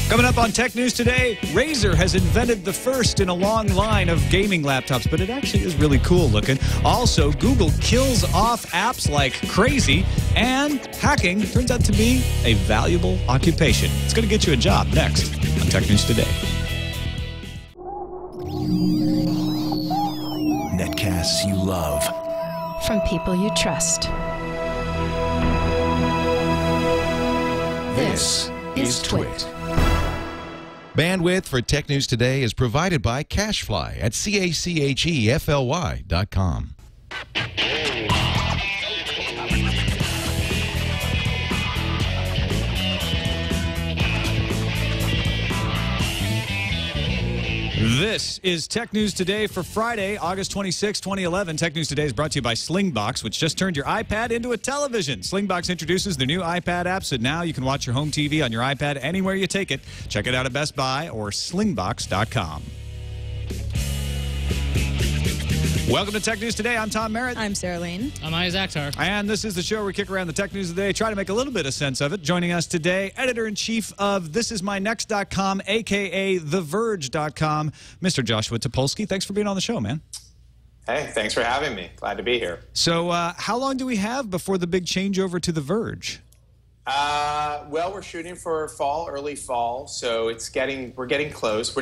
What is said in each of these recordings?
Coming up on Tech News today, Razer has invented the first in a long line of gaming laptops, but it actually is really cool looking. Also, Google kills off apps like crazy, and hacking turns out to be a valuable occupation. It's going to get you a job next on Tech News Today. Netcasts you love. From people you trust. This is TWiT. Bandwidth for Tech News Today is provided by Cachefly at CACHEFLY.com. This is Tech News Today for Friday, August 26, 2011. Tech News Today is brought to you by Slingbox, which just turned your iPad into a television. Slingbox introduces their new iPad app, so now you can watch your home TV on your iPad anywhere you take it. Check it out at Best Buy or slingbox.com. Welcome to Tech News Today. I'm Tom Merritt. I'm Sarah Lane. I'm Iyaz Akhtar. And this is the show where we kick around the tech news of the day, try to make a little bit of sense of it. Joining us today, editor-in-chief of thisismynext.com, a.k.a. TheVerge.com, Mr. Joshua Topolsky. Thanks for being on the show, man. Hey, thanks for having me. Glad to be here. So how long do we have before the big changeover to The Verge? Well, we're shooting for fall, early fall, so we're getting close.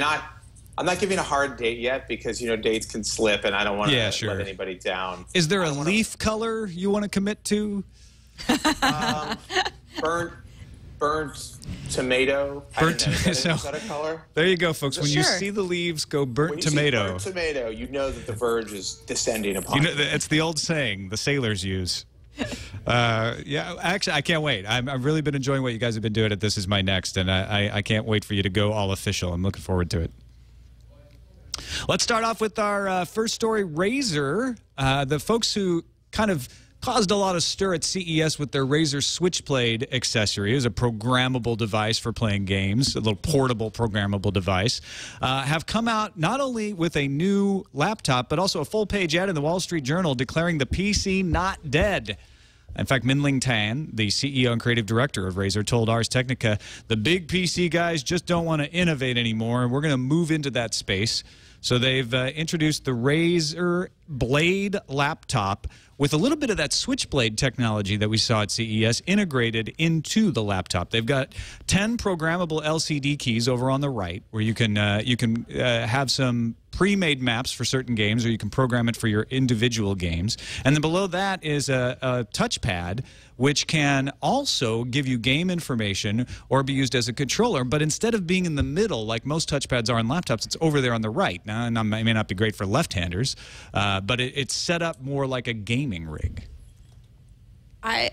I'm not giving a hard date yet because, you know, dates can slip and I don't want to let anybody down. Is there a leaf color you want to commit to? Burnt tomato. Burnt tomato. Is that a color? There you go, folks. When you see the leaves go burnt tomato. Burnt tomato, you know that The Verge is descending upon you. It's the old saying the sailors use. Yeah, actually, I can't wait. I've really been enjoying what you guys have been doing at This Is My Next, and I can't wait for you to go all official. I'm looking forward to it. Let's start off with our first story, Razer. The folks who kind of caused a lot of stir at CES with their Razer Switchblade accessory. It was a programmable device for playing games, a little portable programmable device, have come out not only with a new laptop, but also a full-page ad in the Wall Street Journal declaring the PC not dead. In fact, Min-Ling Tan, the CEO and creative director of Razer, told Ars Technica, the big PC guys just don't want to innovate anymore, and we're going to move into that space. So they've introduced the Razer Blade laptop with a little bit of that Switchblade technology that we saw at CES integrated into the laptop. They've got 10 programmable LCD keys over on the right where you can have some pre-made maps for certain games, or you can program it for your individual games. And then below that is a touchpad, which can also give you game information or be used as a controller. But instead of being in the middle, like most touchpads are on laptops, it's over there on the right. Now, and it may not be great for left-handers, but it's set up more like a gaming rig. I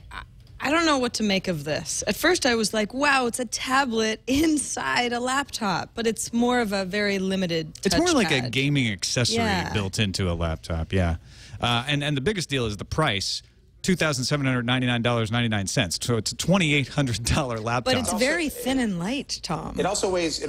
don't know what to make of this. At first I was like, wow, it's a tablet inside a laptop, but it's more of a very limited touchpad. It's more like a gaming accessory built into a laptop, yeah. And the biggest deal is the price, $2,799.99. So it's a $2,800 laptop. But it's very thin and light, Tom. It also weighs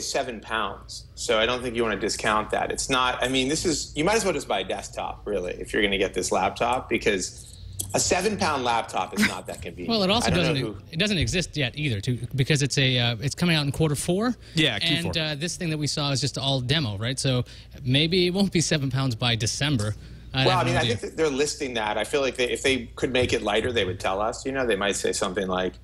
7 pounds. So I don't think you want to discount that. It's not, I mean, you might as well just buy a desktop, really, if you're going to get this laptop, because a 7-pound laptop is not that convenient. Well, it also doesn't exist yet either, because it's coming out in Q4. Yeah, Q4. And this thing that we saw is just all demo, right? So maybe it won't be 7 pounds by December. Well, I mean, I think that they're listing that. I feel like if they could make it lighter, they would tell us. You know, they might say something like,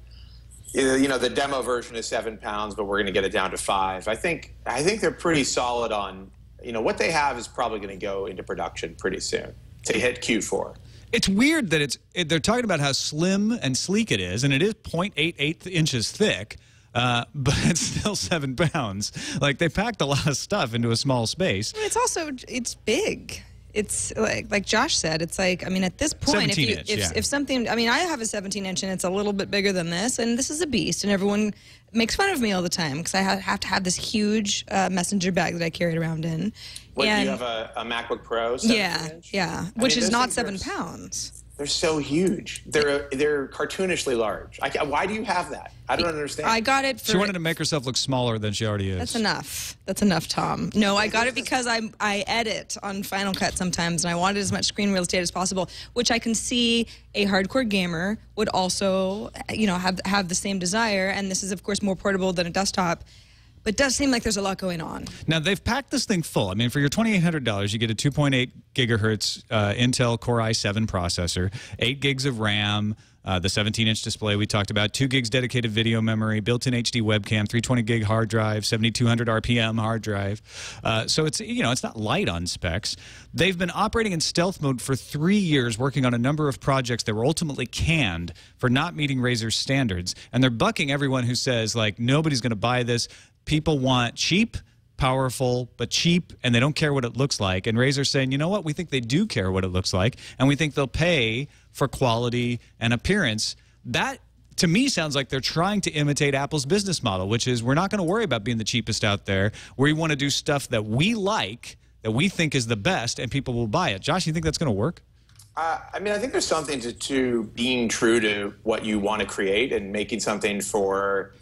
you know, the demo version is 7 pounds, but we're going to get it down to 5. I think they're pretty solid on, you know, what they have is probably going to go into production pretty soon to hit Q4. It's weird that they're talking about how slim and sleek it is, and it is 0.88 inches thick, but it's still 7 pounds. Like, they packed a lot of stuff into a small space. It's big. It's like Josh said, it's like, I mean, at this point, if something, I mean, I have a 17-inch and it's a little bit bigger than this, and this is a beast, and everyone makes fun of me all the time because I have to have this huge messenger bag that I carry around in. What, do you have a MacBook Pro? 17-inch? Yeah, which is not 7 pounds. They're so huge. They're cartoonishly large. Why do you have that? I don't understand. I got it for... She wanted to make herself look smaller than she already is. That's enough. That's enough, Tom. No, I got it because I edit on Final Cut sometimes, and I wanted as much screen real estate as possible, which I can see a hardcore gamer would also, you know, have the same desire. And this is, of course, more portable than a desktop. But it does seem like there's a lot going on. Now, they've packed this thing full. I mean, for your $2,800, you get a 2.8 gigahertz Intel Core i7 processor, 8 gigs of RAM, the 17-inch display we talked about, 2 gigs dedicated video memory, built-in HD webcam, 320 gig hard drive, 7,200 RPM hard drive. So it's, you know, it's not light on specs. They've been operating in stealth mode for 3 years, working on a number of projects that were ultimately canned for not meeting Razer's standards. And they're bucking everyone who says, like, nobody's going to buy this. People want cheap, powerful, but cheap, and they don't care what it looks like. And Razer's saying, you know what, we think they do care what it looks like, and we think they'll pay for quality and appearance. That, to me, sounds like they're trying to imitate Apple's business model, which is we're not going to worry about being the cheapest out there. We want to do stuff that we like, that we think is the best, and people will buy it. Josh, you think that's going to work? I mean, I think there's something to being true to what you want to create and making something for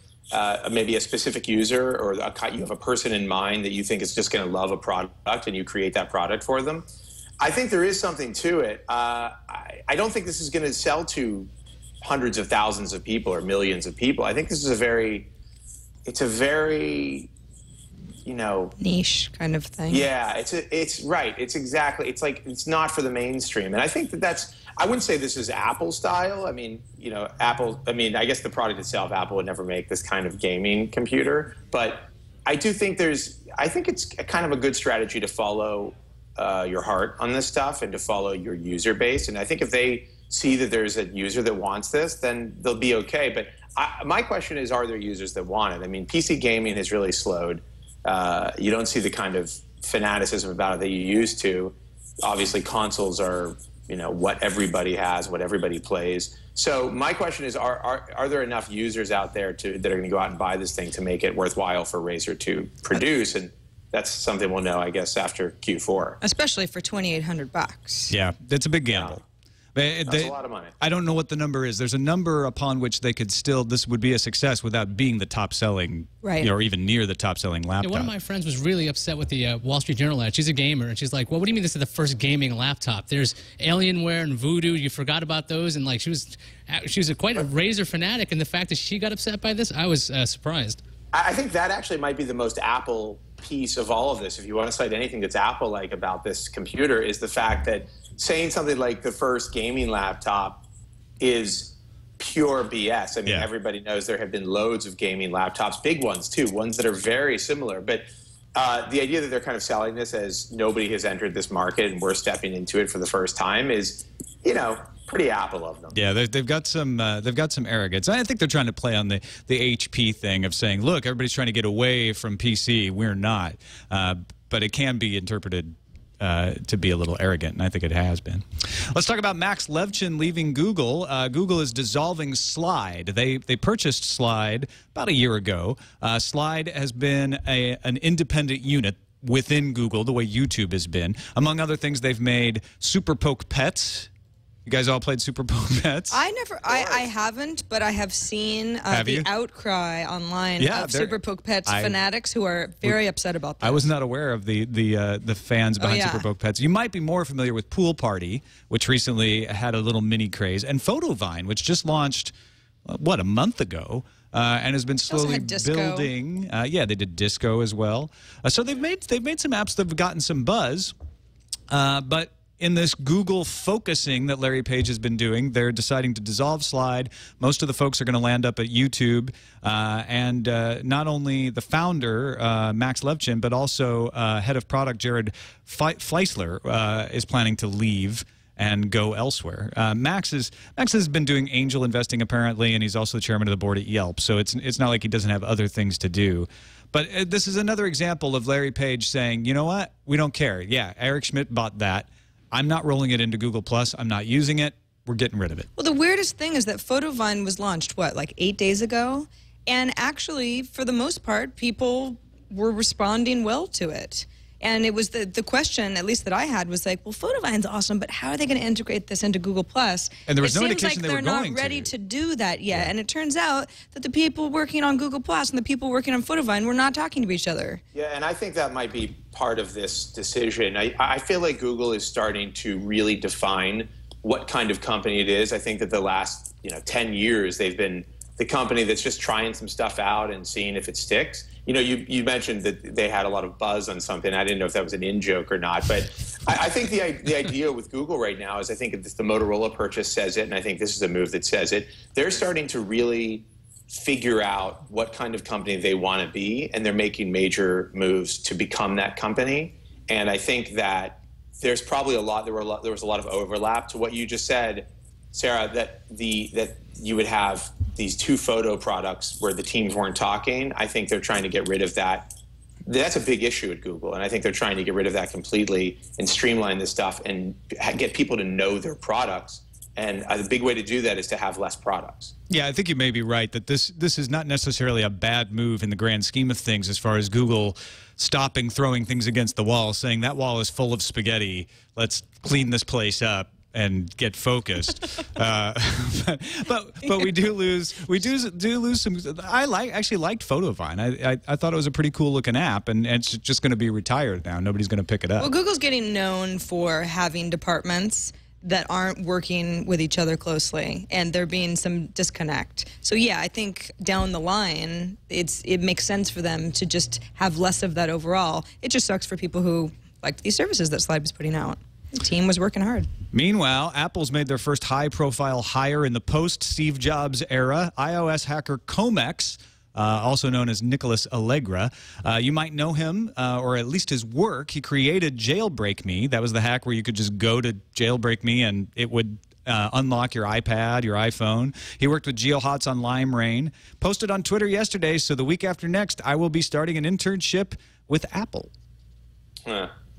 maybe a specific user, or you have a person in mind that you think is just going to love a product, and you create that product for them. I think there is something to it. I don't think this is going to sell to hundreds of thousands of people or millions of people. I think this is it's a very, you know, niche kind of thing. Yeah, it's right. It's not for the mainstream. And I think that's, I wouldn't say this is Apple style. I mean, you know, I guess the product itself, Apple would never make this kind of gaming computer. But I do think I think it's kind of a good strategy to follow your heart on this stuff and to follow your user base. And I think if they see that there's a user that wants this, then they'll be okay. But my question is, are there users that want it? I mean, PC gaming has really slowed. You don't see the kind of fanaticism about it that you used to. Obviously, consoles are, you know, what everybody has, what everybody plays. So my question is, are there enough users out there that are going to go out and buy this thing to make it worthwhile for Razer to produce? And that's something we'll know, I guess, after Q4. Especially for $2,800. Yeah, it's a big gamble. That's a lot of money. I don't know what the number is. There's a number upon which they could still, this would be a success without being the top-selling, right, you know, or even near the top-selling laptop. Yeah, one of my friends was really upset with the Wall Street Journal ad. She's a gamer, and she's like, well, what do you mean this is the first gaming laptop? There's Alienware and Voodoo. You forgot about those? And, like, she was quite a Razer fanatic, and the fact that she got upset by this, I was surprised. I think that actually might be the most Apple piece of all of this. If you want to cite anything that's Apple-like about this computer, is the fact that saying something like the first gaming laptop is pure BS. I mean, everybody knows there have been loads of gaming laptops, big ones too, ones that are very similar. But the idea that they're kind of selling this as nobody has entered this market and we're stepping into it for the first time is, you know, pretty Apple of them. Yeah, they've got some arrogance. I think they're trying to play on the HP thing of saying, look, everybody's trying to get away from PC. We're not. But it can be interpreted to be a little arrogant, and I think it has been. Let's talk about Max Levchin leaving Google. Google is dissolving Slide. They purchased Slide about a year ago. Slide has been an independent unit within Google, the way YouTube has been. Among other things, they've made Super Poke Pets. You guys all played Super Poke Pets? I haven't, but I have seen the outcry online of Super Poke Pets fanatics who are very upset about that. I was not aware of the fans behind Super Poke Pets. You might be more familiar with Pool Party, which recently had a little mini craze, and Photovine, which just launched, what, a month ago, and has been slowly building. Yeah, they did Disco as well. So they've made some apps that have gotten some buzz, but in this Google focusing that Larry Page has been doing, they're deciding to dissolve Slide. Most of the folks are going to land up at YouTube. And not only the founder, Max Levchin, but also head of product, Jared Fleisler, is planning to leave and go elsewhere. Max has been doing angel investing, apparently, and he's also the chairman of the board at Yelp. So it's not like he doesn't have other things to do. But this is another example of Larry Page saying, you know what? We don't care. Yeah, Eric Schmidt bought that. I'm not rolling it into Google+. I'm not using it. We're getting rid of it. Well, the weirdest thing is that Photovine was launched, what, like 8 days ago? And actually, for the most part, people were responding well to it. And it was the question, at least that I had, was like, well, Photovine's awesome, but how are they going to integrate this into Google+? And there was no indication they were going to. It seems like they're not ready to do that yet. Yeah. And it turns out that the people working on Google+ and the people working on Photovine were not talking to each other. Yeah, and I think that might be part of this decision. I feel like Google is starting to really define what kind of company it is. I think that the last 10 years they've been the company that's just trying some stuff out and seeing if it sticks. You know, you mentioned that they had a lot of buzz on something. I didn't know if that was an in-joke or not. But I think the idea with Google right now is, I think the Motorola purchase says it, and I think this is a move that says it. They're starting to really figure out what kind of company they want to be, and they're making major moves to become that company. And I think that there's probably there was a lot of overlap to what you just said, Sarah, that you would have these two photo products where the teams weren't talking. I think they're trying to get rid of that. That's a big issue at Google, and I think they're trying to get rid of that completely and streamline this stuff and get people to know their products. And the big way to do that is to have less products. Yeah, I think you may be right that this is not necessarily a bad move in the grand scheme of things, as far as Google stopping throwing things against the wall, saying that wall is full of spaghetti, let's clean this place up and get focused. But we do lose some. I actually liked PhotoVine. I thought it was a pretty cool looking app, and it's just going to be retired now. Nobody's going to pick it up. Well, Google's getting known for having departments that aren't working with each other closely, and there being some disconnect. So yeah, I think down the line, it makes sense for them to just have less of that overall. It just sucks for people who liked these services that Slide was putting out. The team was working hard. Meanwhile, Apple's made their first high-profile hire in the post-Steve Jobs era. iOS hacker Comex, also known as Nicholas Allegra. You might know him, or at least his work. He created Jailbreak Me. That was the hack where you could just go to Jailbreak Me and it would unlock your iPad, your iPhone. He worked with GeoHots on Lime Rain. Posted on Twitter yesterday, so the week after next, I will be starting an internship with Apple.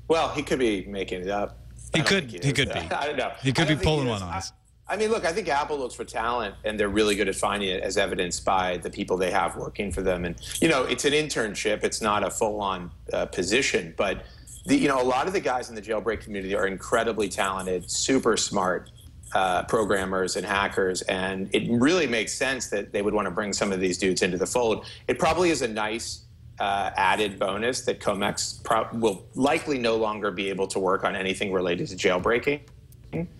Well, he could be making it up. He could be. I don't know. He could be pulling one on us. I mean, look, I think Apple looks for talent, and they're really good at finding it, as evidenced by the people they have working for them. And, you know, it's an internship. It's not a full-on position. But, a lot of the guys in the jailbreak community are incredibly talented, super smart programmers and hackers. And it really makes sense that they would want to bring some of these dudes into the fold. It probably is a nice added bonus that Comex will likely no longer be able to work on anything related to jailbreaking.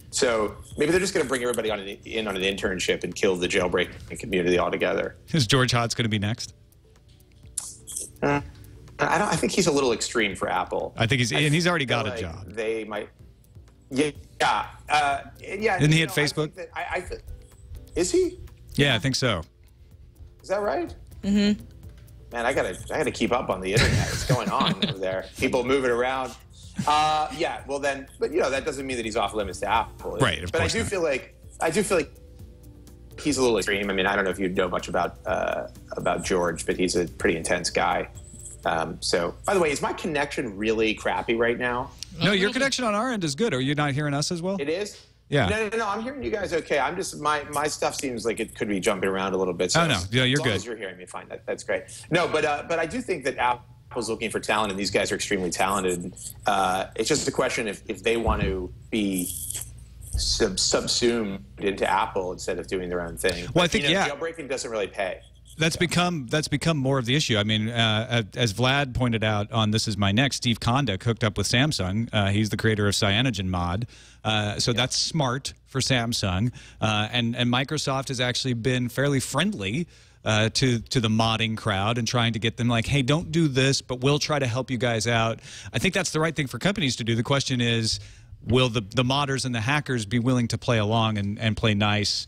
So maybe they're just going to bring everybody in on an internship and kill the jailbreaking community altogether. Is George Hotz going to be next? I think he's a little extreme for Apple. I think he's already got a job. They might. Yeah. Isn't he at Facebook? Is he? Yeah, I think so. Is that right? Mm-hmm. Man, I gotta keep up on the internet. What's going on over there? People moving around. Yeah. Well, then, but that doesn't mean that he's off limits to Apple. Right. Of course. But I do feel like he's a little extreme. I mean, I don't know if you know much about George, but he's a pretty intense guy. So, by the way, is my connection really crappy right now? No, your connection on our end is good. Are you not hearing us as well? It is? Yeah. No, I'm hearing you guys okay. I'm just, my stuff seems like it could be jumping around a little bit. So oh, no. Yeah, you're as long good. as you're hearing me fine. That's great. No, but I do think that Apple's looking for talent, and these guys are extremely talented. It's just a question if they want to be subsumed into Apple instead of doing their own thing. Well, I think, jailbreaking doesn't really pay. That's become more of the issue. I mean, as Vlad pointed out on This Is My Next, Steve Kondak hooked up with Samsung. He's the creator of Cyanogen Mod. So that's smart for Samsung. And Microsoft has actually been fairly friendly to the modding crowd and trying to get them like, hey, don't do this, but we'll try to help you guys out. I think that's the right thing for companies to do. The question is, will the modders and the hackers be willing to play along and play nice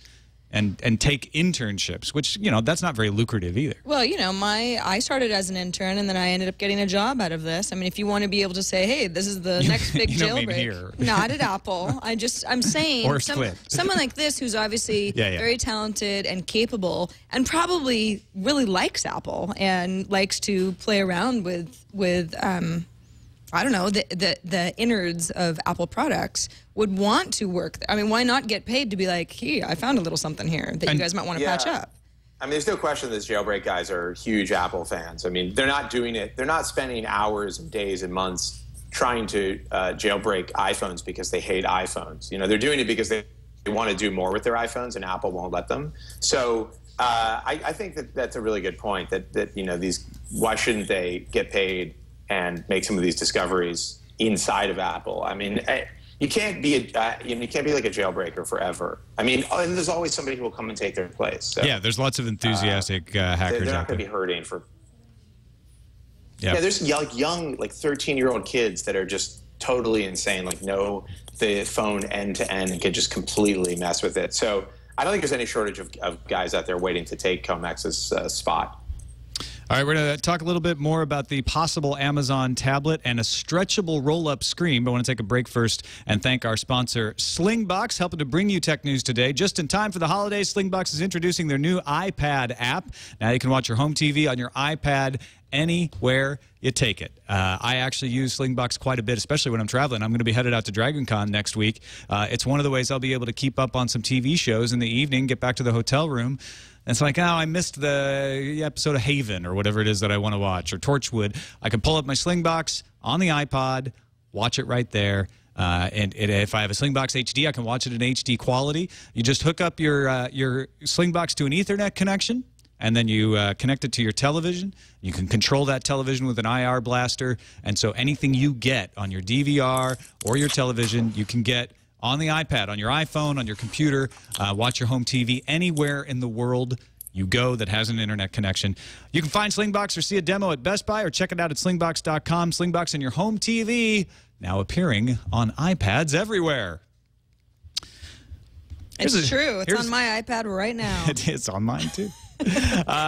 and take internships, which, that's not very lucrative either. Well, I started as an intern, and then I ended up getting a job out of this. I mean, if you want to be able to say, hey, this is the next big jailbreak. Not at Apple. I'm saying or someone like this who's obviously very talented and capable and probably really likes Apple and likes to play around with I don't know, the innards of Apple products would want to work there. I mean, why not get paid to be like, hey, I found a little something here that you guys might want to patch up? I mean, there's no question these jailbreak guys are huge Apple fans. I mean, they're not doing it. They're not spending hours and days and months trying to jailbreak iPhones because they hate iPhones. They're doing it because they want to do more with their iPhones, and Apple won't let them. So I think that's a really good point, that why shouldn't they get paid and make some of these discoveries inside of Apple? I mean, you can't be you can't be like a jailbreaker forever. I mean, and there's always somebody who will come and take their place. So, yeah, there's lots of enthusiastic hackers. They're not out going to there. be hurting for. Yeah, there's like young, like 13-year-old kids that are just totally insane. Like know the phone end to end and could just completely mess with it. So I don't think there's any shortage of guys out there waiting to take Comex's spot. All right, we're going to talk a little bit more about the possible Amazon tablet and a stretchable roll-up screen, but I want to take a break first and thank our sponsor, Slingbox, helping to bring you tech news today. Just in time for the holidays, Slingbox is introducing their new iPad app. Now you can watch your home TV on your iPad anywhere you take it. I actually use Slingbox quite a bit, especially when I'm traveling. I'm going to be headed out to DragonCon next week. It's one of the ways I'll be able to keep up on some TV shows in the evening, get back to the hotel room. And it's like, oh, I missed the episode of Haven or whatever it is that I want to watch, or Torchwood. I can pull up my Slingbox on the iPod, watch it right there. And if I have a Slingbox HD, I can watch it in HD quality. You just hook up your Slingbox to an Ethernet connection, and then you connect it to your television. You can control that television with an IR blaster. And so anything you get on your DVR or your television, you can get on the iPad, on your iPhone, on your computer, watch your home TV anywhere in the world you go that has an internet connection. You can find Slingbox or see a demo at Best Buy or check it out at slingbox.com. Slingbox and your home TV, now appearing on iPads everywhere. It's true. It's on my iPad right now. It's on mine, too.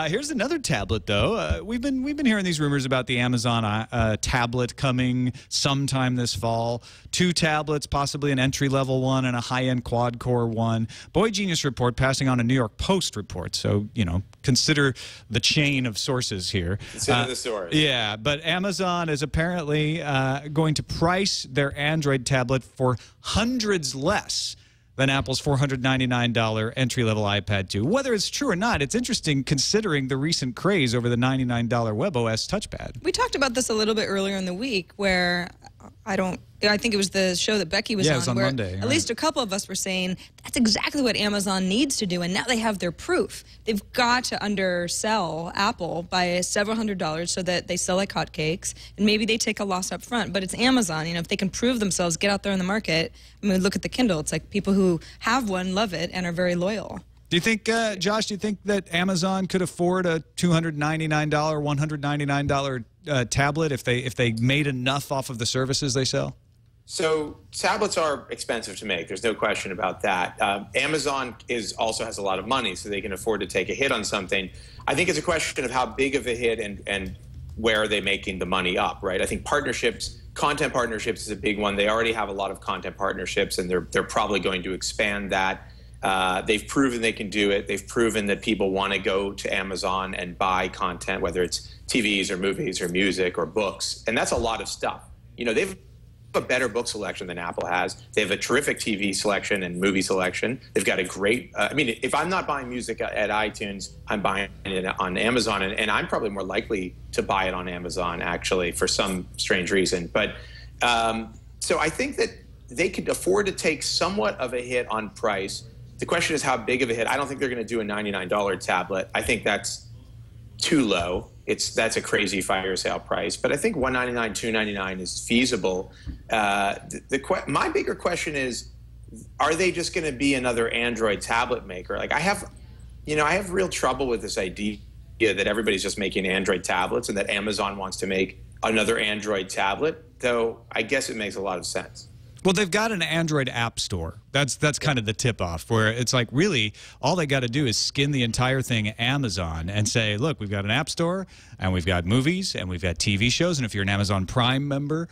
Here's another tablet, though. We've been hearing these rumors about the Amazon tablet coming sometime this fall. 2 tablets, possibly an entry-level one and a high-end quad-core one. Boy Genius report passing on a New York Post report. So, you know, consider the chain of sources here. Consider the source. Yeah, but Amazon is apparently going to price their Android tablet for hundreds less than Apple's $499 entry-level iPad 2. Whether it's true or not, it's interesting considering the recent craze over the $99 WebOS touchpad. We talked about this a little bit earlier in the week where I think it was the show that Becky was on. It was on where Monday. At least a couple of us were saying that's exactly what Amazon needs to do, and now they have their proof. They've got to undersell Apple by several $100s so that they sell like hotcakes, and maybe they take a loss up front. But it's Amazon. You know, if they can prove themselves, get out there in the market. I mean, look at the Kindle. It's like people who have one love it and are very loyal. Do you think, Josh, do you think that Amazon could afford a $299, $199 tablet if they made enough off of the services they sell? So tablets are expensive to make. There's no question about that. Amazon also has a lot of money, so they can afford to take a hit on something. I think it's a question of how big of a hit and where are they making the money up, right? I think partnerships, content partnerships is a big one. They already have a lot of content partnerships, and they're probably going to expand that. They've proven they can do it. They've proven that people want to go to Amazon and buy content, whether it's TVs or movies or music or books. And that's a lot of stuff. You know, they've a better book selection than Apple has. They have a terrific TV selection and movie selection. They've got a great, I mean, if I'm not buying music at iTunes, I'm buying it on Amazon, and I'm probably more likely to buy it on Amazon, actually, for some strange reason. But so I think that they could afford to take somewhat of a hit on price. The question is how big of a hit. I don't think they're going to do a $99 tablet. I think that's too low. That's a crazy fire sale price. But I think $199, $299 is feasible. My bigger question is, are they just going to be another Android tablet maker? Like I have real trouble with this idea that everybody's just making Android tablets and that Amazon wants to make another Android tablet, though I guess it makes a lot of sense. Well, they've got an Android app store. That's kind of the tip-off, where it's like, really, all they got to do is skin the entire thing Amazon and say, look, we've got an app store, and we've got movies, and we've got TV shows, and if you're an Amazon Prime member,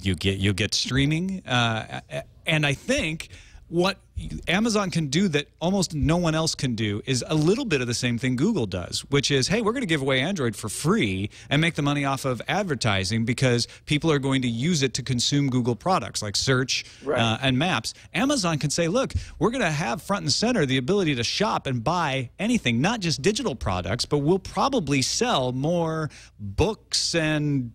you'll get streaming. And I think what Amazon can do that almost no one else can do is a little bit of the same thing Google does, which is, hey, we're going to give away Android for free and make the money off of advertising because people are going to use it to consume Google products like search and maps. Amazon can say, look, we're going to have front and center the ability to shop and buy anything, not just digital products, but we'll probably sell more books and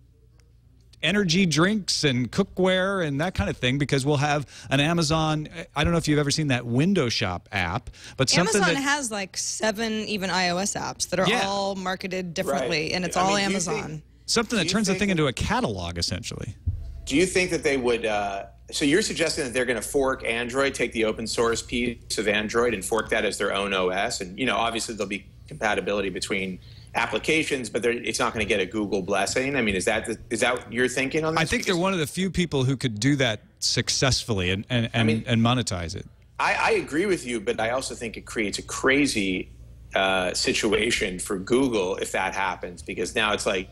energy drinks and cookware and that kind of thing because we'll have an Amazon. I don't know if you've ever seen that window shop app, but something Amazon has like 7 even iOS apps that are all marketed differently, and it's all Amazon. Something that turns the thing into a catalog, essentially. Do you think that they would So you're suggesting that they're going to fork Android, take the open source piece of Android and fork that as their own OS? And, obviously there'll be compatibility between applications, but it's not going to get a Google blessing. I mean, is that what you're thinking on this? I think they're one of the few people who could do that successfully and monetize it. I agree with you, but I also think it creates a crazy situation for Google if that happens, because now it's like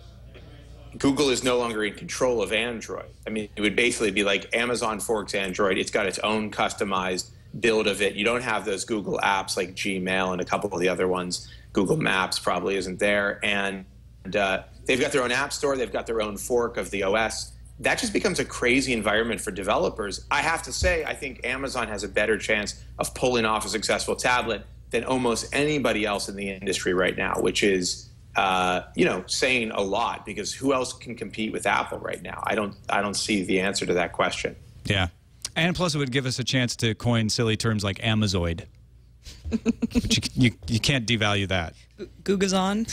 Google is no longer in control of Android. I mean, it would basically be like Amazon forks Android. It's got its own customized build of it. You don't have those Google apps like Gmail and a couple of the other ones. Google Maps probably isn't there. And they've got their own app store. They've got their own fork of the OS. That just becomes a crazy environment for developers. I have to say, I think Amazon has a better chance of pulling off a successful tablet than almost anybody else in the industry right now, which is saying a lot, because who else can compete with Apple right now? I don't see the answer to that question. Yeah. And plus it would give us a chance to coin silly terms like Amazoid. But you can't devalue that. Google's on.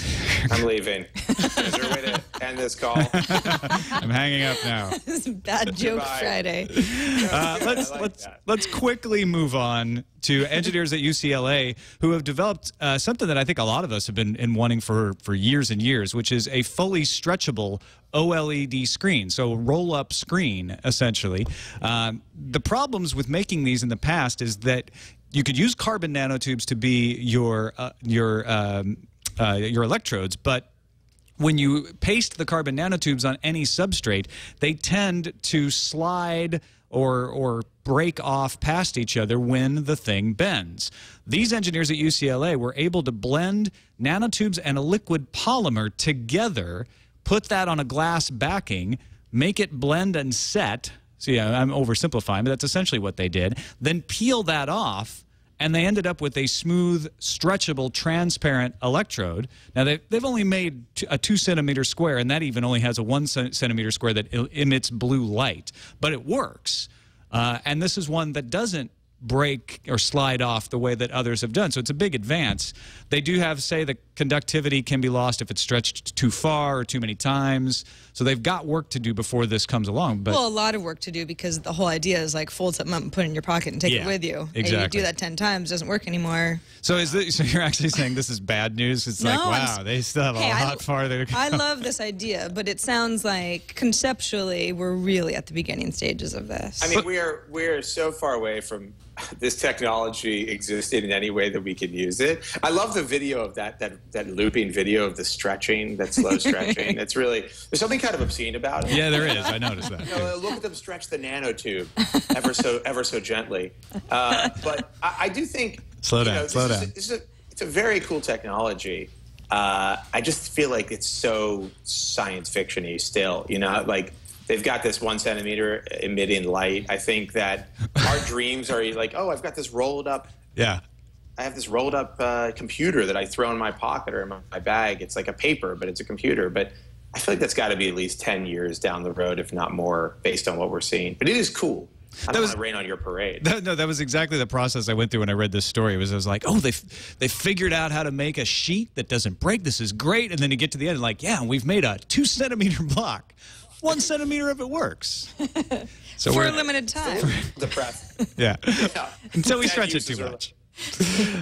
I'm leaving. Is there a way to end this call? I'm hanging up now. This is bad joke Friday. Let's quickly move on to engineers at UCLA who have developed something that I think a lot of us have been wanting for years and years, which is a fully stretchable OLED screen, so roll-up screen, essentially. The problems with making these in the past is that you could use carbon nanotubes to be your electrodes, but when you paste the carbon nanotubes on any substrate, they tend to slide or break off past each other when the thing bends. These engineers at UCLA were able to blend nanotubes and a liquid polymer together, put that on a glass backing, make it blend and set. So yeah, I'm oversimplifying, but that's essentially what they did. Then peel that off, and they ended up with a smooth, stretchable, transparent electrode. Now, they've only made a 2-centimeter square, and that even only has a 1-centimeter square that emits blue light. But it works. And this is one that doesn't break or slide off the way that others have done. So it's a big advance. They do have, say, the conductivity can be lost if it's stretched too far or too many times. So they've got work to do before this comes along. But well, a lot of work to do, because the whole idea is like fold something up and put it in your pocket and take it with you. Exactly. And you do that 10 times, it doesn't work anymore. So so you're actually saying this is bad news? It's like, wow, they still have a lot farther to go. I love this idea, but it sounds like conceptually we're really at the beginning stages of this. I mean, we're so far away from this technology existing in any way that we can use it. I love the video of that looping video of the stretching, that slow stretching. It's really, there's something kind of obscene about it. Yeah, there is. I noticed that. Look at them stretch the nanotube ever so gently. But I do think, slow down. It's a very cool technology. I just feel like it's so science fiction-y still. Like, they've got this 1 centimeter emitting light. I think that our dreams are like, oh, I've got this rolled up. Yeah. I have this rolled up computer that I throw in my pocket or in my bag. It's like a paper, but it's a computer. But I feel like that's got to be at least 10 years down the road, if not more, based on what we're seeing. But it is cool. I don't want to rain on your parade. No, that was exactly the process I went through when I read this story. I was like, oh, they figured out how to make a sheet that doesn't break. This is great. And then you get to the end, like, yeah, we've made a 2-centimeter block. 1 centimeter of it works. So for a limited time. The press. Yeah. Until we stretch it too much.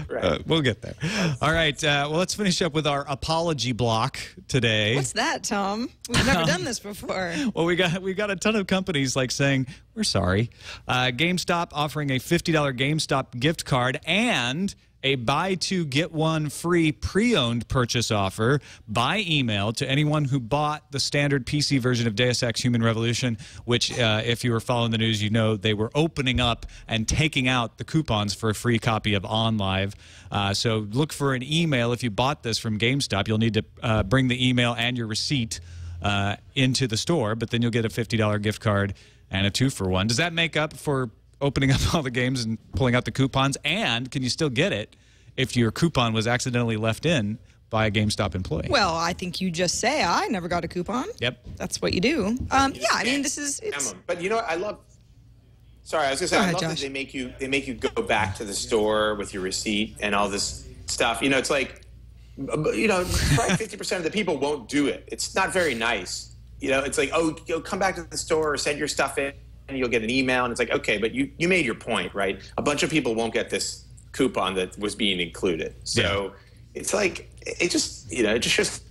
Right. We'll get there. All right. Well, let's finish up with our apology block today. What's that, Tom? We've never done this before. Well, we got a ton of companies like saying we're sorry. GameStop offering a $50 GameStop gift card and a buy two get one free pre-owned purchase offer by email to anyone who bought the standard PC version of Deus Ex Human Revolution, which if you were following the news, you know they were opening up and taking out the coupons for a free copy of OnLive. So look for an email if you bought this from GameStop. You'll need to bring the email and your receipt into the store, but then you'll get a $50 gift card and a 2-for-1. Does that make up for opening up all the games and pulling out the coupons? And can you still get it if your coupon was accidentally left in by a GameStop employee? Well, I think you just say, I never got a coupon. Yep. That's what you do. Yeah, I mean, this is... But you know what? I love... Sorry, I was going to say, I love that they make you go back to the store with your receipt and all this stuff. It's like, probably 50% of the people won't do it. It's not very nice. It's like, oh, come back to the store or send your stuff in you'll get an email, and it's like, okay, but you made your point, right? A bunch of people won't get this coupon that was being included. So it's like, it just shows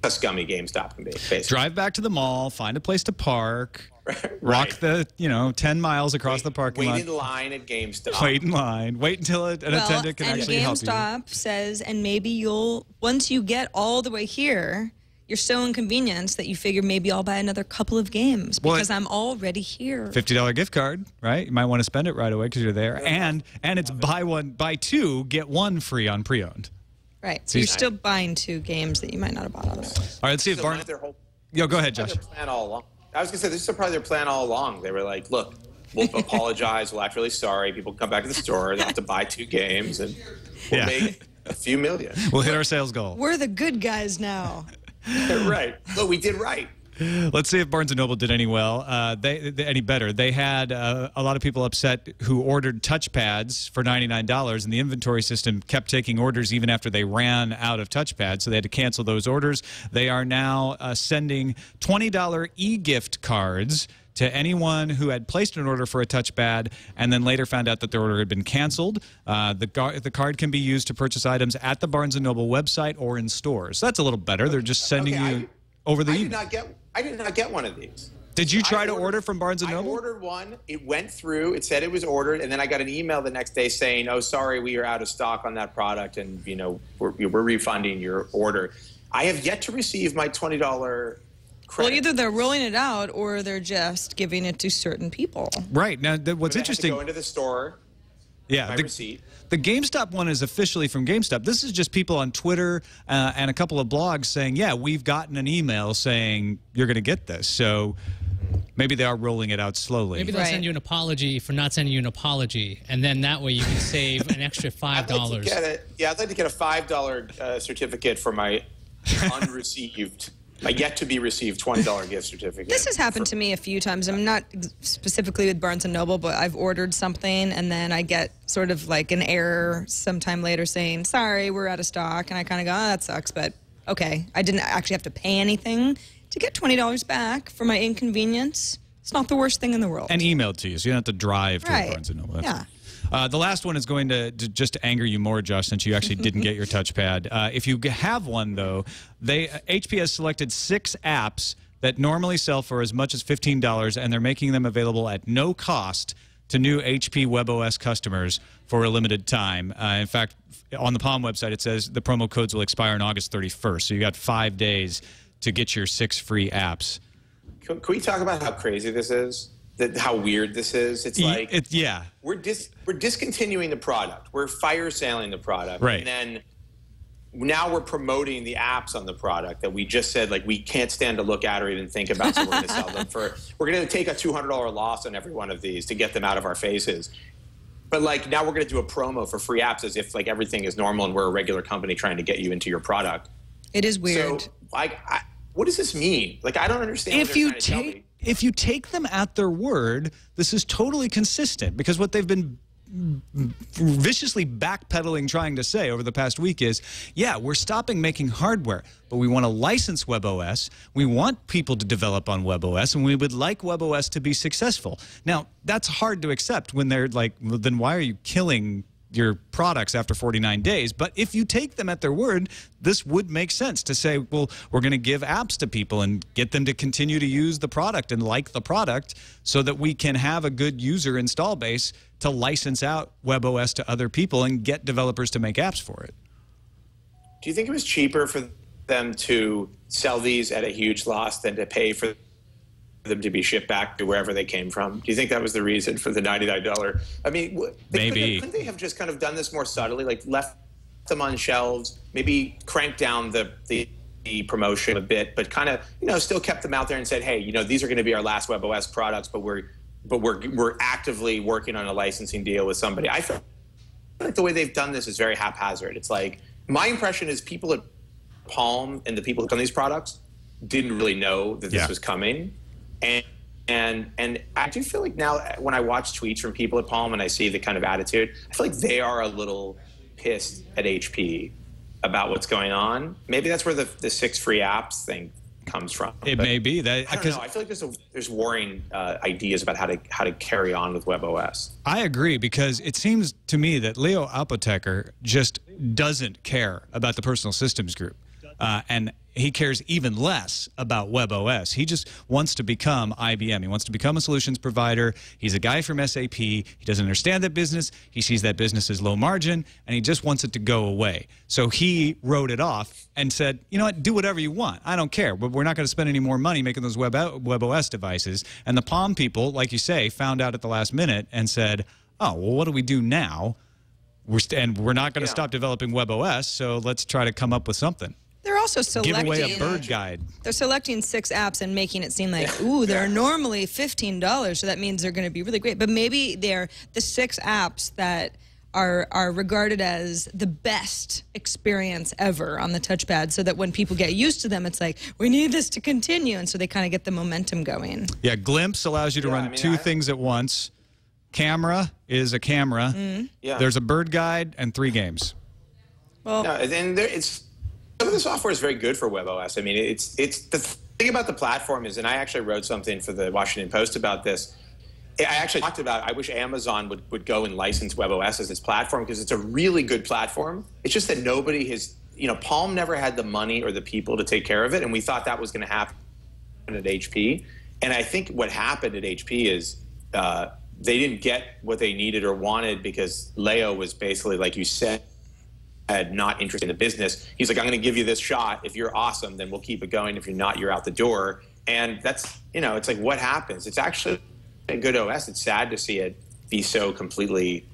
how scummy GameStop can be, basically. Drive back to the mall, find a place to park, right. walk the 10 miles across the parking lot. Wait in line at GameStop. Wait in line. Wait until an attendant can actually help you. And GameStop says, and maybe once you get all the way here, you're so inconvenienced that you figure maybe I'll buy another couple of games because I'm already here. $50 gift card, right? You might want to spend it right away because you're there. And it's buy two, get one free on pre-owned. Right. So you're still buying 2 games that you might not have bought otherwise. All right, let's see if Barnes... Yo, go ahead, Josh. Plan all along. I was going to say, this is probably their plan all along. They were like, look, we'll apologize. We'll act really sorry. People come back to the store. They'll have to buy 2 games, and we'll make a few million. We'll hit our sales goal. We're the good guys now. Right. Look, we did right. Let's see if Barnes & Noble did any any better. They had a lot of people upset who ordered touchpads for $99, and the inventory system kept taking orders even after they ran out of touchpads, so they had to cancel those orders. They are now sending $20 e-gift cards to anyone who had placed an order for a touchpad and then later found out that their order had been canceled. The card can be used to purchase items at the Barnes & Noble website or in stores. So that's a little better. They're just sending you over the email. I did not get one of these. Did you try to order from Barnes & Noble? I ordered one. It went through. It said it was ordered, and then I got an email the next day saying, "Oh, sorry, we are out of stock on that product, and we're refunding your order." I have yet to receive my $20 credit. Well, either they're rolling it out or they're just giving it to certain people. Right. Now, what's interesting... I have to go into the store. Yeah, receipt. The GameStop one is officially from GameStop. This is just people on Twitter and a couple of blogs saying, yeah, we've gotten an email saying you're going to get this. So maybe they are rolling it out slowly. Maybe they'll send you an apology for not sending you an apology, and then that way you can save an extra $5. I'd like to get a $5 certificate for my unreceived... my yet-to-be-received $20 gift certificate. This has happened to me a few times. I'm not specifically with Barnes & Noble, but I've ordered something, and then I get sort of like an error sometime later saying, sorry, we're out of stock. And I kind of go, oh, that sucks, but okay. I didn't actually have to pay anything to get $20 back for my inconvenience. It's not the worst thing in the world. And emailed to you, so you don't have to drive to Barnes & Noble. Yeah. The last one is going to just to anger you more, Josh, since you actually didn't get your touchpad. If you have one, though, HP has selected 6 apps that normally sell for as much as $15, and they're making them available at no cost to new HP WebOS customers for a limited time. In fact, on the Palm website, it says the promo codes will expire on August 31st, so you got 5 days to get your 6 free apps. Can we talk about how crazy this is? How weird this is? It's like we're discontinuing the product. We're fire selling the product, right? And then now we're promoting the apps on the product that we just said like we can't stand to look at or even think about. So we're going to sell them for. We're going to take a $200 loss on every one of these to get them out of our faces. But like now we're going to do a promo for free apps as if like everything is normal and we're a regular company trying to get you into your product. It is weird. So like, what does this mean? Like I don't understand. If you take them at their word, this is totally consistent because what they've been viciously backpedaling trying to say over the past week is, yeah, we're stopping making hardware, but we want to license WebOS. We want people to develop on WebOS, and we would like WebOS to be successful. Now, that's hard to accept when they're like, well, then why are you killing your products after 49 days? But if you take them at their word, this would make sense to say, well, we're going to give apps to people and get them to continue to use the product and like the product so that we can have a good user install base to license out WebOS to other people and get developers to make apps for it. Do you think it was cheaper for them to sell these at a huge loss than to pay for them to be shipped back to wherever they came from? Do you think that was the reason for the $99? I mean, maybe. Couldn't they have just kind of done this more subtly, like left them on shelves, maybe cranked down the promotion a bit, but kind of, still kept them out there and said, hey, these are going to be our last WebOS products, but we're actively working on a licensing deal with somebody. I feel like the way they've done this is very haphazard. It's like, my impression is people at Palm and the people who come these products didn't really know that this was coming. And I do feel like now when I watch tweets from people at Palm and I see the kind of attitude, I feel like they are a little pissed at HP about what's going on. Maybe that's where the 6 free apps thing comes from. It may be that. I don't know. I feel like there's warring ideas about how to carry on with WebOS. I agree, because it seems to me that Leo Apotheker just doesn't care about the personal systems group, and he cares even less about WebOS. He just wants to become IBM. He wants to become a solutions provider. He's a guy from SAP. He doesn't understand that business. He sees that business as low margin, and he just wants it to go away. So he wrote it off and said, you know what, do whatever you want. I don't care. But we're not going to spend any more money making those WebOS devices. And the Palm people, like you say, found out at the last minute and said, oh, well, what do we do now? We're not going to stop developing WebOS, so let's try to come up with something. They're also selecting. Give away a bird guide. They're selecting 6 apps and making it seem like, ooh, they're normally $15, so that means they're going to be really great. But maybe they're the 6 apps that are regarded as the best experience ever on the touchpad, so that when people get used to them, it's like, we need this to continue, and so they kind of get the momentum going. Yeah, Glimpse allows you to run 2 things at once. Camera is a camera. There's a bird guide and 3 games. Well, no, and some of the software is very good for WebOS. I mean, it's the thing about the platform is, and I actually wrote something for the Washington Post about this. I actually talked about, I wish Amazon would go and license WebOS as its platform, because it's a really good platform. It's just that nobody has, Palm never had the money or the people to take care of it, and we thought that was going to happen at HP. And I think what happened at HP is they didn't get what they needed or wanted, because Leo was basically, like you said, not interested in the business. He's like, I'm going to give you this shot. If you're awesome, then we'll keep it going. If you're not, you're out the door. And that's, it's like, what happens? It's actually a good OS. It's sad to see it be so completely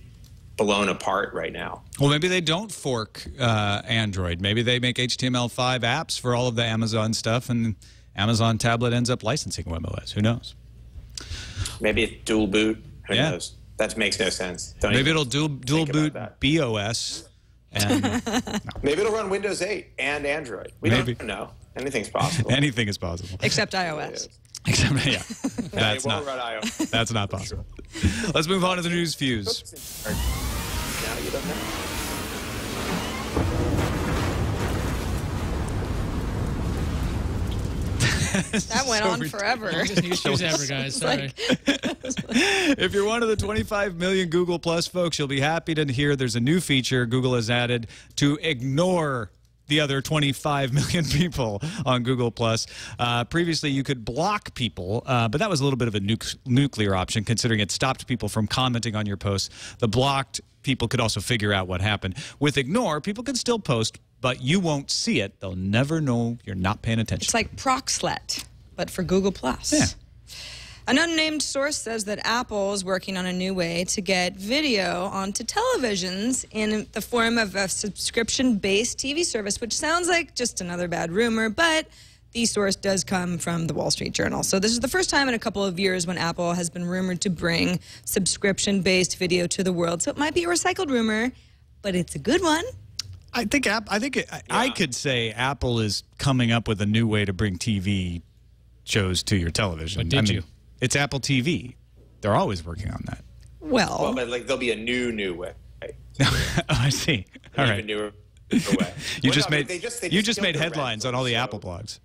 blown apart right now. Well, maybe they don't fork Android. Maybe they make HTML5 apps for all of the Amazon stuff, and Amazon tablet ends up licensing WebOS. Who knows? Maybe it's dual boot. Who knows? That makes no sense. Maybe it'll dual boot BOS. And maybe it'll run Windows 8 and Android. We don't know. Anything's possible. Anything is possible. Except iOS. Except, yeah. That's not run iOS. That's not possible. Let's move on to the news fuse. Now you don't know. That went on forever. Longest news fuse ever, guys. Sorry. If you're one of the 25 million Google Plus folks, you'll be happy to hear there's a new feature Google has added to ignore the other 25 million people on Google Plus. Previously, you could block people, but that was a little bit of a nuclear option, considering it stopped people from commenting on your posts. The blocked people could also figure out what happened. With ignore, people can still post, but you won't see it. They'll never know you're not paying attention. It's like Proxlet, but for Google+. Yeah. An unnamed source says that Apple is working on a new way to get video onto televisions in the form of a subscription-based TV service, which sounds like just another bad rumor, but the source does come from the Wall Street Journal. So this is the first time in a couple of years when Apple has been rumored to bring subscription-based video to the world. So it might be a recycled rumor, but it's a good one. I could say Apple is coming up with a new way to bring TV shows to your television. But did you? It's Apple TV. They're always working on that. Well, but like there'll be a new way. Oh, I see. All right. Even newer way. You just made headlines on all the Apple blogs.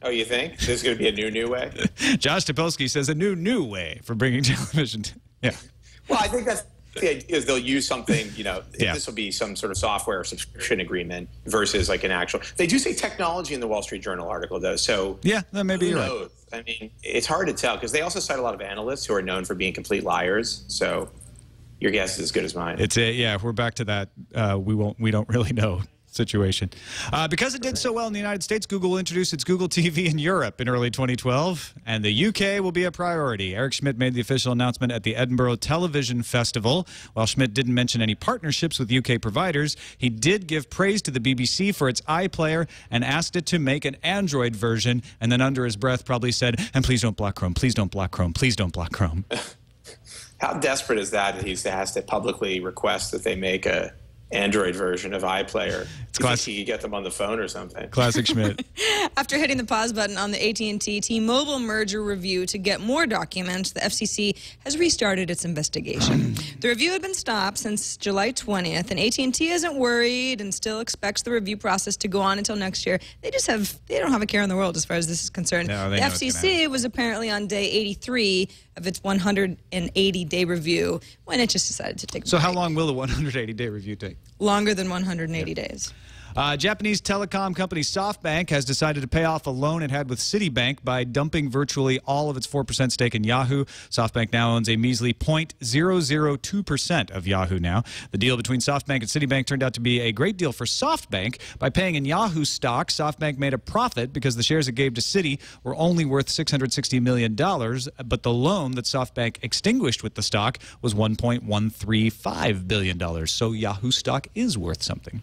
Oh, you think there's going to be a new way? Josh Topolsky says a new way for bringing television. Yeah. Well, I think that's the idea, is they'll use something, this will be some sort of software or subscription agreement versus like an actual. They do say technology in the Wall Street Journal article, though. So yeah, that maybe you're right. I mean, it's hard to tell because they also cite a lot of analysts who are known for being complete liars. So your guess is as good as mine. Yeah, we're back to that. We don't really know situation. Because it did so well in the United States, Google will introduce its Google TV in Europe in early 2012, and the UK will be a priority. Eric Schmidt made the official announcement at the Edinburgh Television Festival. While Schmidt didn't mention any partnerships with UK providers, he did give praise to the BBC for its iPlayer and asked it to make an Android version, and then under his breath probably said, and please don't block Chrome, please don't block Chrome, please don't block Chrome. How desperate is that he has to publicly request that they make a Android version of iPlayer. It's classic. You could get them on the phone or something. Classic Schmidt. After hitting the pause button on the AT&T T-Mobile merger review to get more documents, the FCC has restarted its investigation. The review had been stopped since July 20th, and AT&T isn't worried and still expects the review process to go on until next year. They don't have a care in the world as far as this is concerned. No, the FCC was apparently on day 83 of its 180-day review when it just decided to take a break. How long will the 180-day review take? Longer than 180 days. Japanese telecom company Softbank has decided to pay off a loan it had with Citibank by dumping virtually all of its 4% stake in Yahoo. Softbank now owns a measly 0.002% of Yahoo now. The deal between Softbank and Citibank turned out to be a great deal for Softbank. By paying in Yahoo stock, Softbank made a profit because the shares it gave to Citi were only worth $660 million, but the loan that Softbank extinguished with the stock was $1.135 billion. So Yahoo stock is worth something.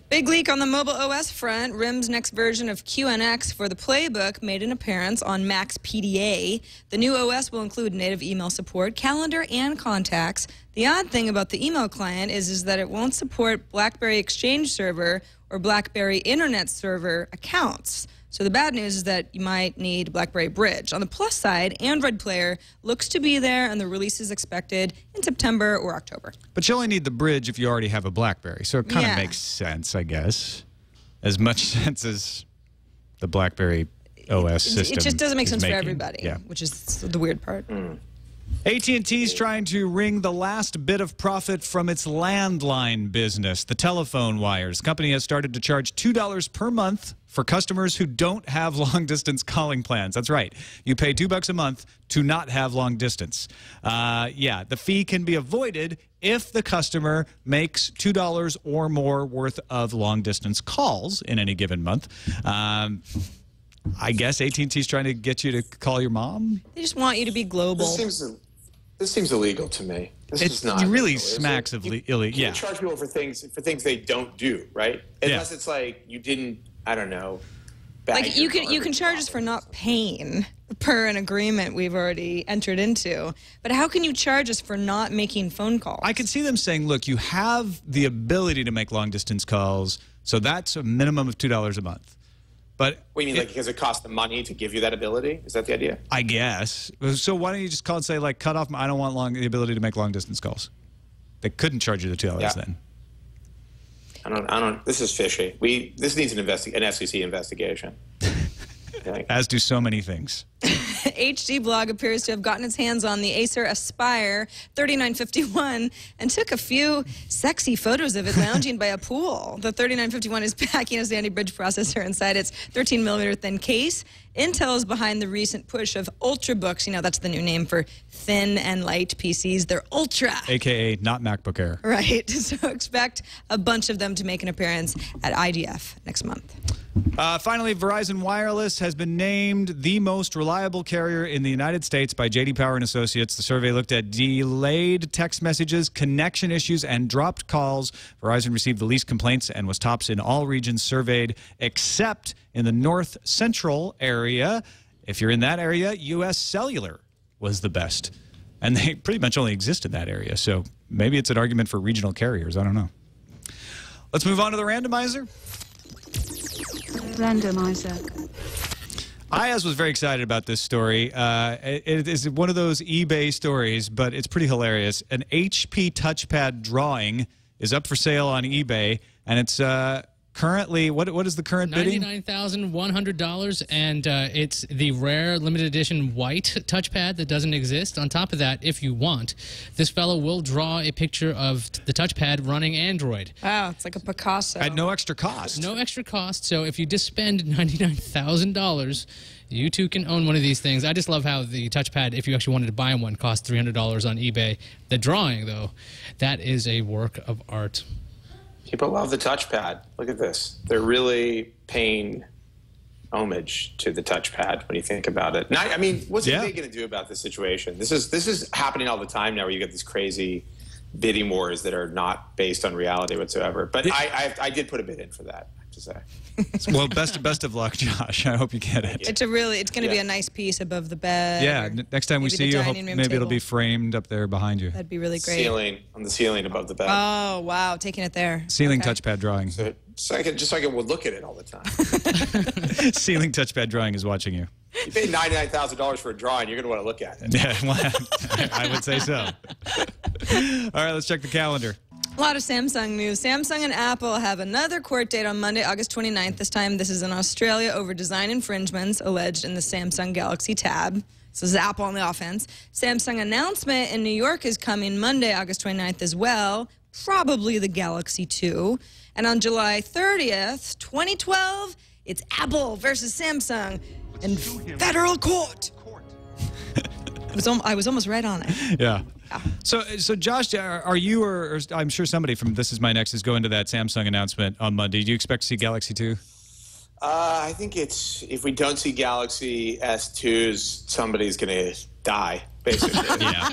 Big leak on the mobile OS front. RIM's next version of QNX for the Playbook made an appearance on Mac's PDA. The new OS will include native email support, calendar, and contacts. The odd thing about the email client is that it won't support BlackBerry Exchange Server or BlackBerry Internet Server accounts. So the bad news is that you might need BlackBerry Bridge. On the plus side, Android Player looks to be there, and the release is expected in September or October. But you only need the Bridge if you already have a BlackBerry, so it kind of makes sense, I guess. As much sense as the BlackBerry OS system. It just doesn't make sense for everybody, yeah. Which is the weird part. AT&T's trying to wring the last bit of profit from its landline business, the telephone wires. The company has started to charge $2 per month for customers who don't have long-distance calling plans. That's right. You pay $2 a month to not have long distance. Yeah, the fee can be avoided if the customer makes $2 or more worth of long-distance calls in any given month. I guess AT&T's trying to get you to call your mom? They just want you to be global. This seems illegal to me. This is not. It really illegal, smacks of illegal. You can't charge people for things they don't do, right? Unless it's like you didn't, I don't know. Like you can charge us for not paying per an agreement we've already entered into. But how can you charge us for not making phone calls? I can see them saying, look, you have the ability to make long distance calls, so that's a minimum of $2 a month. But what do you mean, like because it costs them money to give you that ability? Is that the idea? I guess. So why don't you just call and say, like, cut off I don't want the ability to make long distance calls. They couldn't charge you the $2 then. I don't. This is fishy. This needs an SEC investigation. As do so many things. HD Blog appears to have gotten its hands on the Acer Aspire 3951 and took a few sexy photos of it lounging by a pool. The 3951 is packing a Sandy Bridge processor inside its 13mm thin case. Intel is behind the recent push of Ultrabooks. You know, that's the new name for thin and light PCs. They're Ultra. AKA not MacBook Air. Right. So expect a bunch of them to make an appearance at IDF next month. Finally, Verizon Wireless has been named the most reliable carrier in the United States by J.D. Power and Associates. The survey looked at delayed text messages, connection issues, and dropped calls. Verizon received the least complaints and was tops in all regions surveyed, except in the North Central area. If you're in that area, U.S. Cellular was the best. And they pretty much only exist in that area. So maybe it's an argument for regional carriers. I don't know. Let's move on to the randomizer. Randomizer. Iyaz was very excited about this story. It is one of those eBay stories, but it's pretty hilarious. An HP touchpad drawing is up for sale on eBay, and it's currently, what is the current bidding? $99,100, and it's the rare limited edition white touchpad that doesn't exist. On top of that, if you want, this fellow will draw a picture of the touchpad running Android. Wow, it's like a Picasso. At no extra cost. No extra cost, so if you just spend $99,000, you too can own one of these things. I just love how the touchpad, if you actually wanted to buy one, costs $300 on eBay. The drawing, though, that is a work of art. People love the touchpad. Look at this. They're really paying homage to the touchpad when you think about it. Now, I mean, what's they going to do about this situation? This is happening all the time now, where you get these crazy bidding wars that are not based on reality whatsoever. But I did put a bid in for that. to say. Well, best of luck, Josh. I hope you get it. It's going to be a nice piece above the bed. Yeah, next time we see you, maybe it'll be framed up there behind you. That'd be really great. Ceiling, on the ceiling above the bed. Oh, wow, taking it there. Ceiling touchpad drawing. So I can look at it all the time. Ceiling touchpad drawing is watching you. You paid $99,000 for a drawing. You're going to want to look at it. Yeah, well, I would say so. All right, let's check the calendar. A lot of Samsung news. Samsung and Apple have another court date on Monday, August 29th. This time, this is in Australia over design infringements alleged in the Samsung Galaxy Tab. So this is Apple on the offense. Samsung announcement in New York is coming Monday, August 29th as well. Probably the Galaxy 2. And on July 30th, 2012, it's Apple versus Samsung in federal court. I was almost right on it. Yeah. So Josh, are you or I'm sure somebody from This Is My Next is going to that Samsung announcement on Monday. Do you expect to see Galaxy 2? I think if we don't see Galaxy S2s, somebody's going to die, basically. Yeah.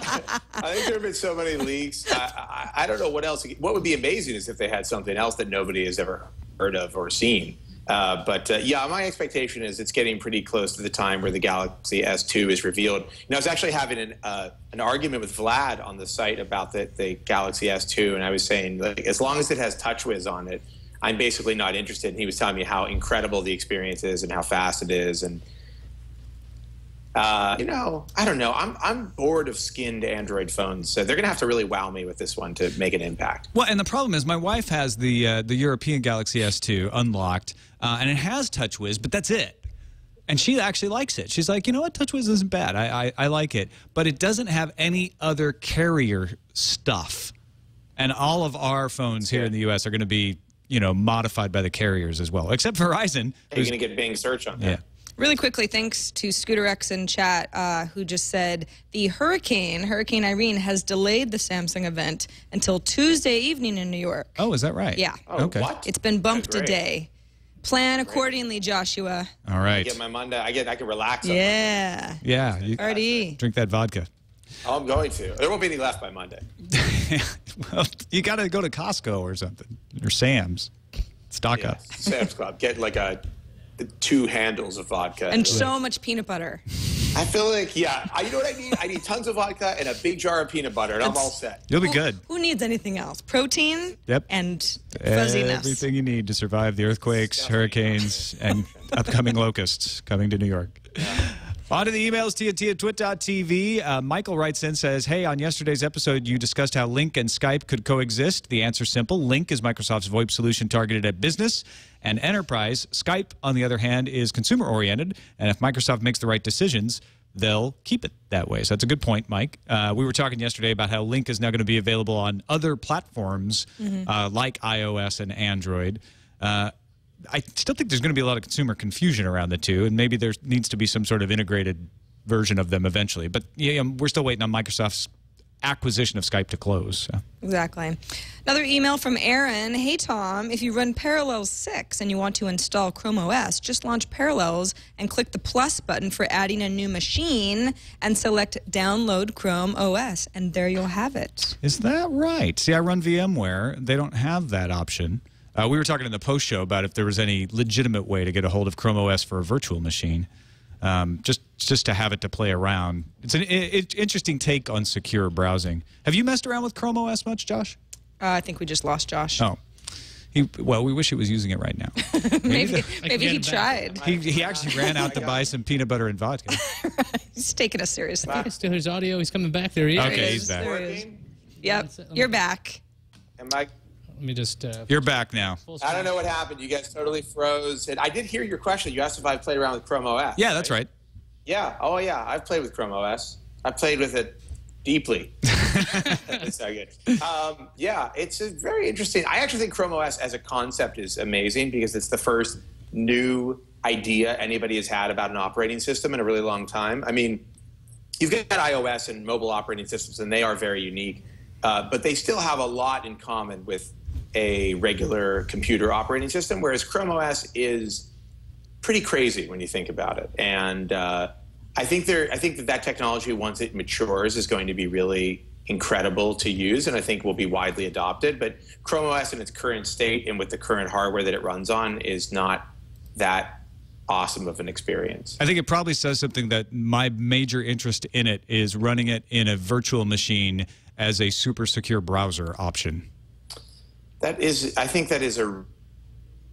I think there have been so many leaks. I don't know what else. What would be amazing is if they had something else that nobody has ever heard of or seen. Yeah, my expectation is it's getting pretty close to the time where the Galaxy S2 is revealed. I was actually having an argument with Vlad on the site about the Galaxy S2, and I was saying, like, as long as it has TouchWiz on it, I'm basically not interested. And he was telling me how incredible the experience is and how fast it is. And I don't know. I'm bored of skinned Android phones, so they're going to have to really wow me with this one to make an impact. Well, and the problem is my wife has the European Galaxy S2 unlocked, and it has TouchWiz, but that's it. And she actually likes it. She's like, you know what, TouchWiz isn't bad. I like it, but it doesn't have any other carrier stuff. And all of our phones here in the U.S. are going to be, modified by the carriers as well, except Verizon. You're going to get Bing search on that. Yeah. Really quickly, thanks to Scooter X in chat, who just said the Hurricane Irene, has delayed the Samsung event until Tuesday evening in New York. Oh, is that right? Yeah. Oh, okay. What? It's been bumped a day. Plan accordingly, Joshua. All right. I get my Monday. I can relax. On Yeah. Yeah. You Party. drink that vodka. Oh, I'm going to. There won't be any left by Monday. Well, you got to go to Costco or something, or Sam's. Stock up. Sam's Club. Get like 2 handles of vodka. And so much peanut butter. I feel like, you know what I need? I need tons of vodka and a big jar of peanut butter, and I'm all set. You'll be good. Who needs anything else? Protein Yep. and fuzziness. Everything you need to survive the earthquakes, hurricanes, and upcoming locusts coming to New York. On to the emails, TWiT.tv. Michael writes in, says, hey, on yesterday's episode, you discussed how Link and Skype could coexist. The answer's simple. Link is Microsoft's VoIP solution targeted at business and enterprise. Skype, on the other hand, is consumer-oriented, and if Microsoft makes the right decisions, they'll keep it that way. So that's a good point, Mike. We were talking yesterday about how Link is now going to be available on other platforms like iOS and Android. I still think there's going to be a lot of consumer confusion around the two, and maybe there needs to be some sort of integrated version of them eventually. But yeah, we're still waiting on Microsoft's acquisition of Skype to close. So. Exactly. Another email from Aaron. Hey, Tom, if you run Parallels 6 and you want to install Chrome OS, just launch Parallels and click the plus button for adding a new machine and select Download Chrome OS, and there you'll have it. Is that right? See, I run VMware. They don't have that option. We were talking in the post show about if there was any legitimate way to get a hold of Chrome OS for a virtual machine, just to have it to play around. It's an interesting take on secure browsing. Have you messed around with Chrome OS much, Josh? I think we just lost Josh. Oh. Well, we wish he was using it right now. maybe he tried. He actually ran out to buy some peanut butter and vodka. He's taking us seriously. I can still hear his audio. He's coming back. There he is. Okay, he's back. Yep, you're back. Let me just... You're back now. I don't know what happened. You guys totally froze. And I did hear your question. You asked if I played around with Chrome OS. Yeah, that's right. Yeah. Oh, yeah. I've played with Chrome OS. I've played with it deeply. It's so good. Yeah, it's very interesting. I actually think Chrome OS as a concept is amazing because it's the first new idea anybody has had about an operating system in a really long time. I mean, you've got iOS and mobile operating systems, and they are very unique. But they still have a lot in common with a regular computer operating system, whereas Chrome OS is pretty crazy when you think about it. And I think that technology, once it matures, is going to be really incredible to use, and I think will be widely adopted. But Chrome OS in its current state and with the current hardware that it runs on is not that awesome of an experience. I think it probably says something that my major interest in it is running it in a virtual machine as a super secure browser option. That is, I think that is a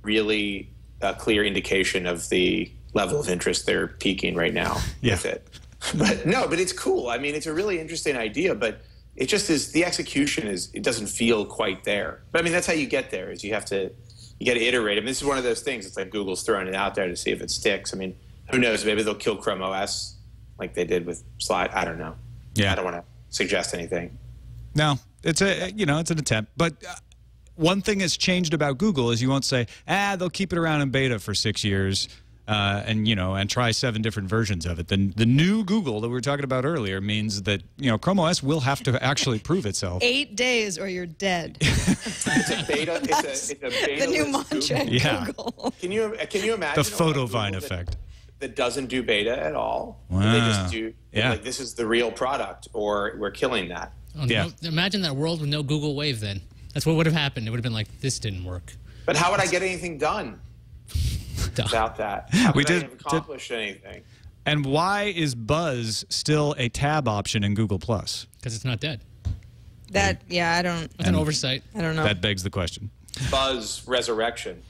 really clear indication of the level of interest they're piquing right now with it. But no, but it's cool. I mean, it's a really interesting idea, but it just is, the execution is, it doesn't feel quite there. But I mean, that's how you get there, is you got to iterate. I mean, this is one of those things. It's like Google's throwing it out there to see if it sticks. I mean, who knows? Maybe they'll kill Chrome OS like they did with Slide. I don't know. Yeah, I don't want to suggest anything. No, it's a, you know, it's an attempt. But one thing that's changed about Google is you won't say, they'll keep it around in beta for 6 years. And, you know, and try 7 different versions of it. Then the new Google that we were talking about earlier means that, you know, Chrome OS will have to actually prove itself. 8 days or you're dead. It's a beta. It's a beta. The new mantra at Google. Can you imagine the photovine effect that doesn't do beta at all? Wow. They just do like, this is the real product, or we're killing that. Oh, no, imagine that world with no Google Wave. Then that's what would have happened. It would have been like, this didn't work. But how would I get anything done? Without that, how could I have accomplished anything? And why is Buzz still a tab option in Google Plus? Because it's not dead. That, I don't. It's an oversight. I don't know. That begs the question. Buzz Resurrection.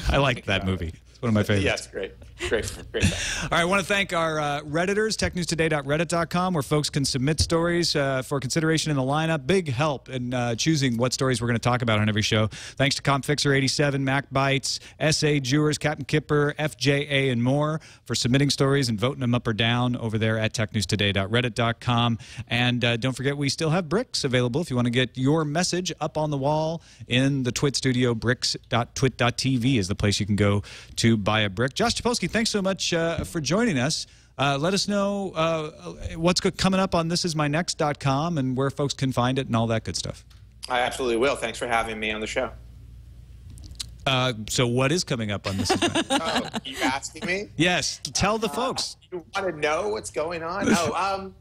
I like that movie. It's one of my favorites. Yes, great. All right, I want to thank our Redditors, technewstoday.reddit.com, where folks can submit stories for consideration in the lineup. Big help in choosing what stories we're going to talk about on every show. Thanks to CompFixer87, MacBites, SA Jewers, Captain Kipper, FJA, and more for submitting stories and voting them up or down over there at technewstoday.reddit.com. And don't forget, we still have bricks available if you want to get your message up on the wall in the TWiT studio. Bricks.twit.tv is the place you can go to buy a brick. Josh Topolsky, thanks so much for joining us. Let us know what's coming up on thisismynext.com and where folks can find it and all that good stuff. I absolutely will. Thanks for having me on the show. So what is coming up on This Is My Next? Oh, you asking me? Yes. Tell the folks. You want to know what's going on? Oh,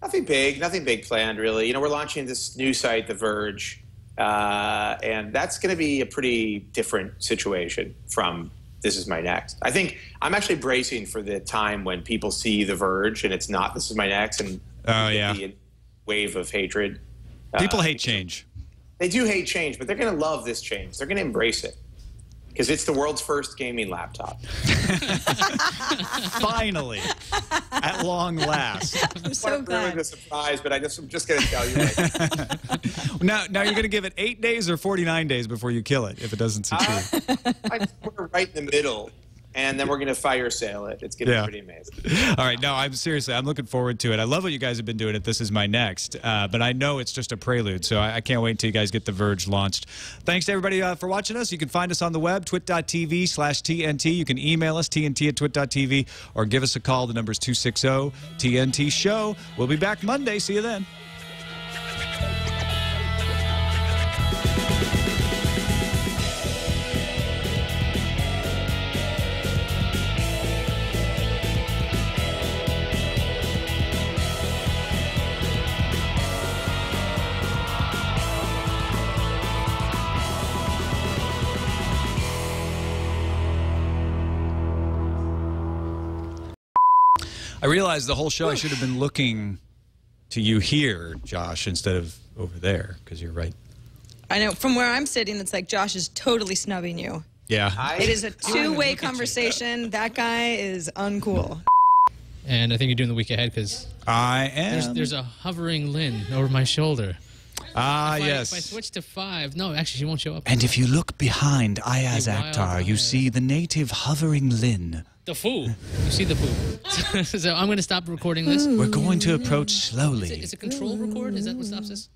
nothing big planned, really. You know, we're launching this new site, The Verge, and that's going to be a pretty different situation from This Is My Next. I think I'm actually bracing for the time when people see The Verge and it's not This Is My Next, and the wave of hatred. People hate change. They do hate change, but they're going to love this change. They're going to embrace it because it's the world's first gaming laptop. Finally, at long last. I'm so glad. Ruin the surprise, but I'm just going to tell you right now. Now you're going to give it 8 days or 49 days before you kill it if it doesn't succeed. We're right in the middle, and then we're going to fire sale it. It's going to be pretty amazing. All right. No, I'm looking forward to it. I love what you guys have been doing at This Is My Next, but I know it's just a prelude, so I can't wait until you guys get The Verge launched. Thanks to everybody for watching us. You can find us on the web, twit.tv/TNT. You can email us, tnt@twit.tv, or give us a call. The number is 260-TNT-SHOW. We'll be back Monday. See you then. I realized the whole show I should have been looking to you here, Josh, instead of over there, because you're right. I know. From where I'm sitting, it's like Josh is totally snubbing you. Yeah. It is a two-way conversation. That guy is uncool. And I think you're doing the week ahead because I am. There's a hovering Lynn over my shoulder. Yes. If I switch to 5, no, actually, she won't show up. And if you look behind Iyaz Akhtar, you see the native hovering Lynn. The foo. You see the foo. So I'm going to stop recording this. We're going to approach slowly. Is it control record? Is that what stops us?